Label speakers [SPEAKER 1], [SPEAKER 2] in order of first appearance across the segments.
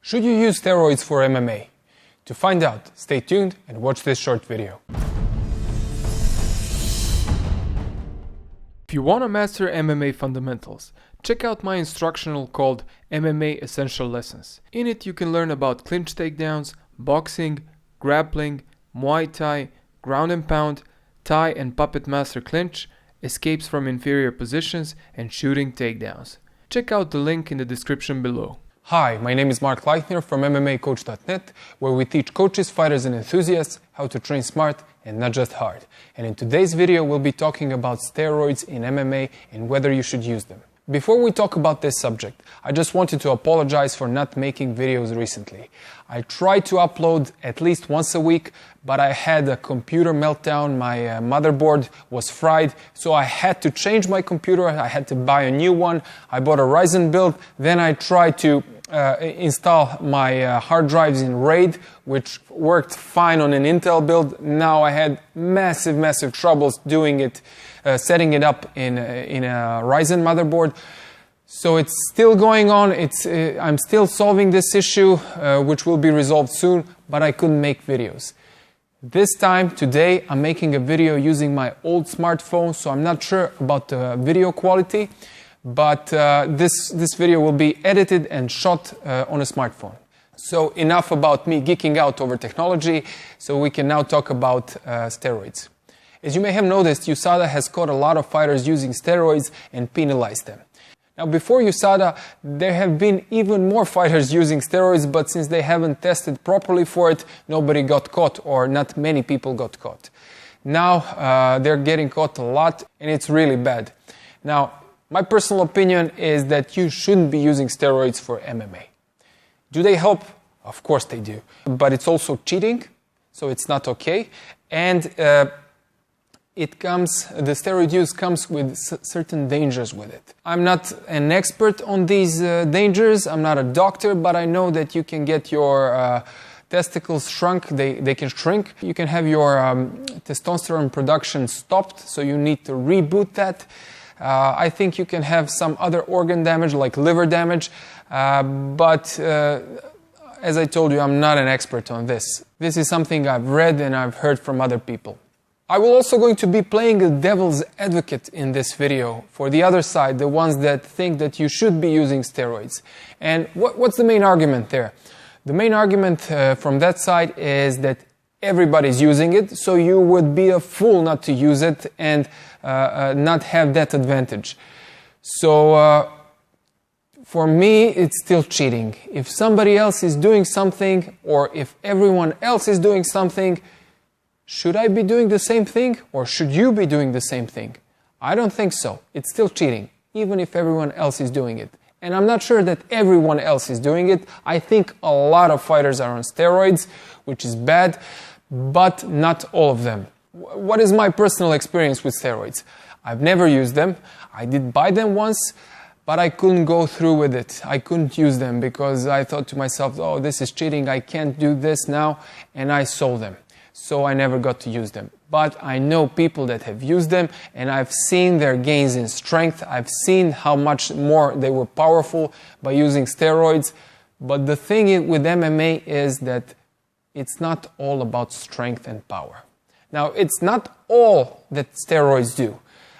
[SPEAKER 1] Should you use steroids for MMA? To find out, stay tuned and watch this short video. If you want to master MMA fundamentals, check out my instructional called MMA Essential Lessons. In it you can learn about clinch takedowns, boxing, grappling, Muay Thai, ground and pound, Thai and puppet master clinch, escapes from inferior positions, and shooting takedowns. Check out the link in the description below. Hi, my name is Mark Leithner from MMAcoach.net, where we teach coaches, fighters and enthusiasts how to train smart and not just hard. And in today's video we'll be talking about steroids in MMA and whether you should use them. Before we talk about this subject, I just wanted to apologize for not making videos recently. I tried to upload at least once a week, but I had a computer meltdown. My motherboard was fried, so I had to change my computer. I had to buy a new one. I bought a Ryzen build. Then I tried to install my hard drives in RAID, which worked fine on an Intel build. Now I had massive troubles doing it, setting it up in a Ryzen motherboard. So it's still going on. I'm still solving this issue, which will be resolved soon, but I couldn't make videos. This time, today, I'm making a video using my old smartphone, so I'm not sure about the video quality, but this video will be edited and shot on a smartphone. So enough about me geeking out over technology, so we can now talk about steroids. As you may have noticed, USADA has caught a lot of fighters using steroids and penalized them. Now, before USADA, there have been even more fighters using steroids, but since they haven't tested properly for it, nobody got caught, or not many people got caught. Now, they're getting caught a lot, and it's really bad. Now, my personal opinion is that you shouldn't be using steroids for MMA. Do they help? Of course they do. But it's also cheating, so it's not okay. And the steroid use comes with certain dangers with it. I'm not an expert on these dangers. I'm not a doctor, but I know that you can get your testicles shrunk. They can shrink. You can have your testosterone production stopped, so you need to reboot that. I think you can have some other organ damage, like liver damage, but as I told you, I'm not an expert on this. This is something I've read and I've heard from other people. I will also going to be playing the devil's advocate in this video for the other side, the ones that think that you should be using steroids. And what's the main argument there? The main argument from that side is that everybody's using it, so you would be a fool not to use it and not have that advantage. So for me, it's still cheating. If somebody else is doing something, or if everyone else is doing something, should I be doing the same thing, or should you be doing the same thing? I don't think so. It's still cheating, even if everyone else is doing it. And I'm not sure that everyone else is doing it. I think a lot of fighters are on steroids, which is bad, but not all of them. What is my personal experience with steroids? I've never used them. I did buy them once, but I couldn't go through with it. I couldn't use them because I thought to myself, oh, this is cheating. I can't do this now, and I sold them. So I never got to use them. But I know people that have used them, and I've seen their gains in strength. I've seen how much more they were powerful by using steroids. But the thing with MMA is that it's not all about strength and power. Now, it's not all that steroids do.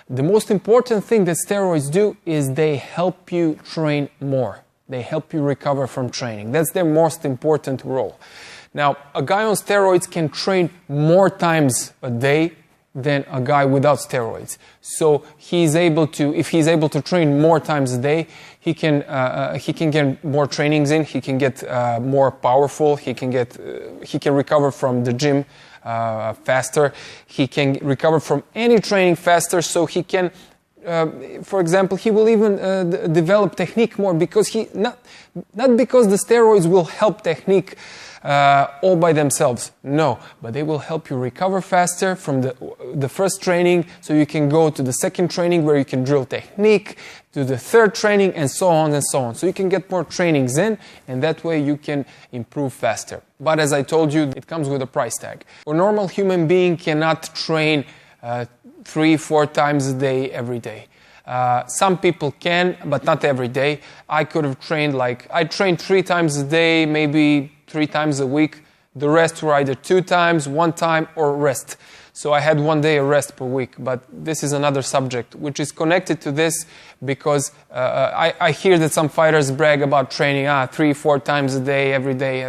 [SPEAKER 1] The most important thing that steroids do is they help you train more. They help you recover from training. That's their most important role. Now, a guy on steroids can train more times a day than a guy without steroids. So if he's able to train more times a day, he can get more trainings in. He can get more powerful. He can recover from the gym faster. He can recover from any training faster. So he can, for example, he will even develop technique more because not because the steroids will help technique all by themselves. No, but they will help you recover faster from the first training, so you can go to the second training where you can drill technique, to the third training, and so on and so on. So you can get more trainings in, and that way you can improve faster. But as I told you, it comes with a price tag. A normal human being cannot train 3-4 times a day every day. Some people can, but not every day. I could have trained I trained 3 times a day, maybe 3 times a week. The rest were either 2 times, 1 time, or rest. So I had 1 day of rest per week, but this is another subject which is connected to this because I hear that some fighters brag about training 3-4 times a day, every day.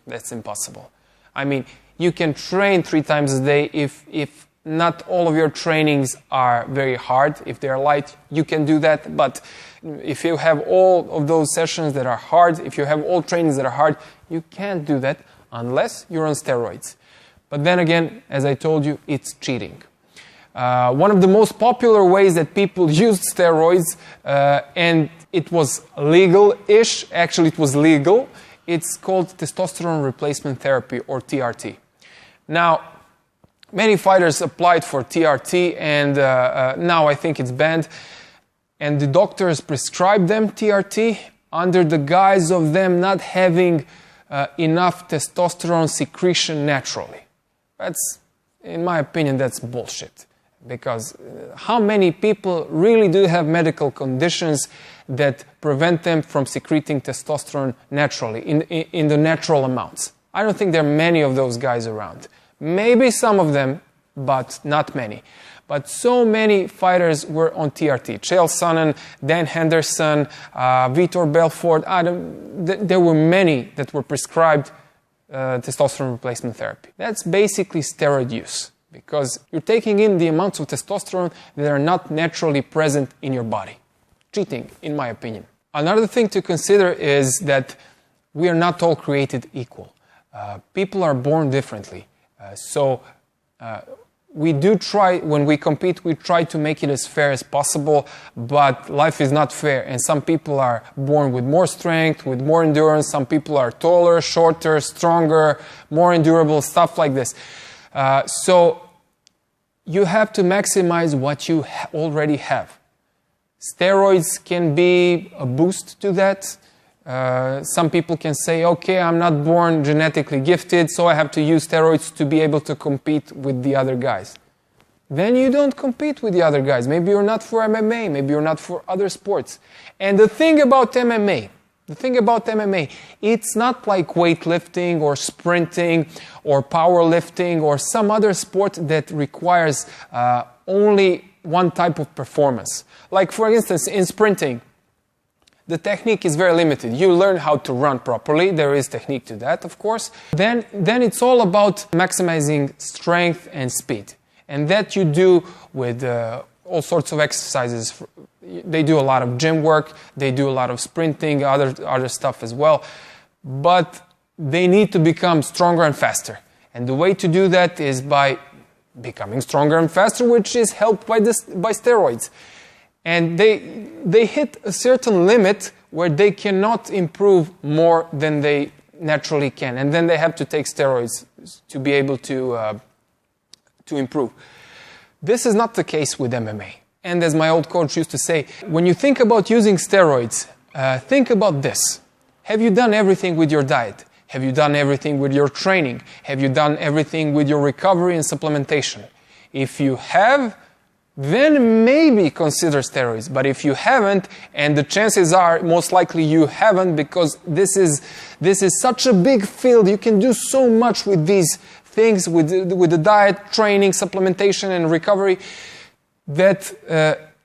[SPEAKER 1] That's impossible. I mean, you can train 3 times a day if not all of your trainings are very hard. If they are light, you can do that. But if you have all of those sessions that are hard, if you have all trainings that are hard, you can't do that unless you're on steroids. But then again, as I told you, it's cheating. One of the most popular ways that people used steroids, and it was legal-ish, actually it was legal, it's called testosterone replacement therapy, or TRT. Now, many fighters applied for TRT, and now I think it's banned, and the doctors prescribed them TRT under the guise of them not having enough testosterone secretion naturally. That's, in my opinion, that's bullshit. Because how many people really do have medical conditions that prevent them from secreting testosterone naturally, in the natural amounts? I don't think there are many of those guys around. Maybe some of them, but not many. But so many fighters were on TRT. Chael Sonnen, Dan Henderson, Vitor Belfort. There were many that were prescribed testosterone replacement therapy. That's basically steroid use, because you're taking in the amounts of testosterone that are not naturally present in your body. Cheating, in my opinion. Another thing to consider is that we are not all created equal. People are born differently. We do try, when we compete, we try to make it as fair as possible, but life is not fair, and some people are born with more strength, with more endurance, some people are taller, shorter, stronger, more endurable, stuff like this. So you have to maximize what you already have. Steroids can be a boost to that. Some people can say, okay, I'm not born genetically gifted, so I have to use steroids to be able to compete with the other guys. Then you don't compete with the other guys. Maybe you're not for MMA, maybe you're not for other sports. And the thing about MMA, it's not like weightlifting or sprinting or powerlifting or some other sport that requires only one type of performance. Like, for instance, in sprinting, the technique is very limited. You learn how to run properly. There is technique to that, of course. Then it's all about maximizing strength and speed. And that you do with all sorts of exercises. They do a lot of gym work. They do a lot of sprinting, other stuff as well. But they need to become stronger and faster. And the way to do that is by becoming stronger and faster, which is helped by steroids. And they hit a certain limit where they cannot improve more than they naturally can. And then they have to take steroids to be able to improve. This is not the case with MMA. And as my old coach used to say, when you think about using steroids, think about this. Have you done everything with your diet? Have you done everything with your training? Have you done everything with your recovery and supplementation? If you have, then maybe consider steroids. But if you haven't, and the chances are most likely you haven't, because this is such a big field, you can do so much with these things, with the diet, training, supplementation, and recovery, that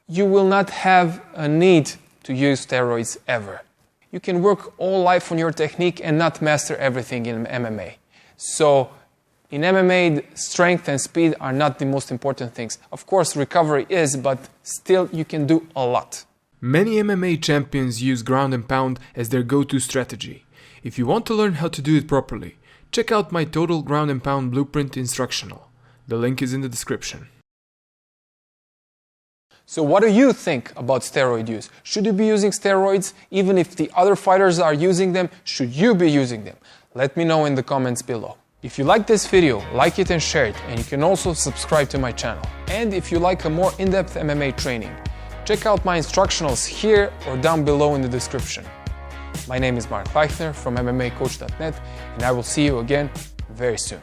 [SPEAKER 1] you will not have a need to use steroids ever. You can work all life on your technique and not master everything in MMA. So in MMA, strength and speed are not the most important things. Of course, recovery is, but still you can do a lot.
[SPEAKER 2] Many MMA champions use ground and pound as their go-to strategy. If you want to learn how to do it properly, check out my Total Ground and Pound Blueprint instructional. The link is in the description.
[SPEAKER 1] So what do you think about steroid use? Should you be using steroids? Even if the other fighters are using them, should you be using them? Let me know in the comments below. If you like this video, like it and share it, and you can also subscribe to my channel. And if you like a more in-depth MMA training, check out my instructionals here or down below in the description. My name is Mark Leichner from MMAcoach.net, and I will see you again very soon.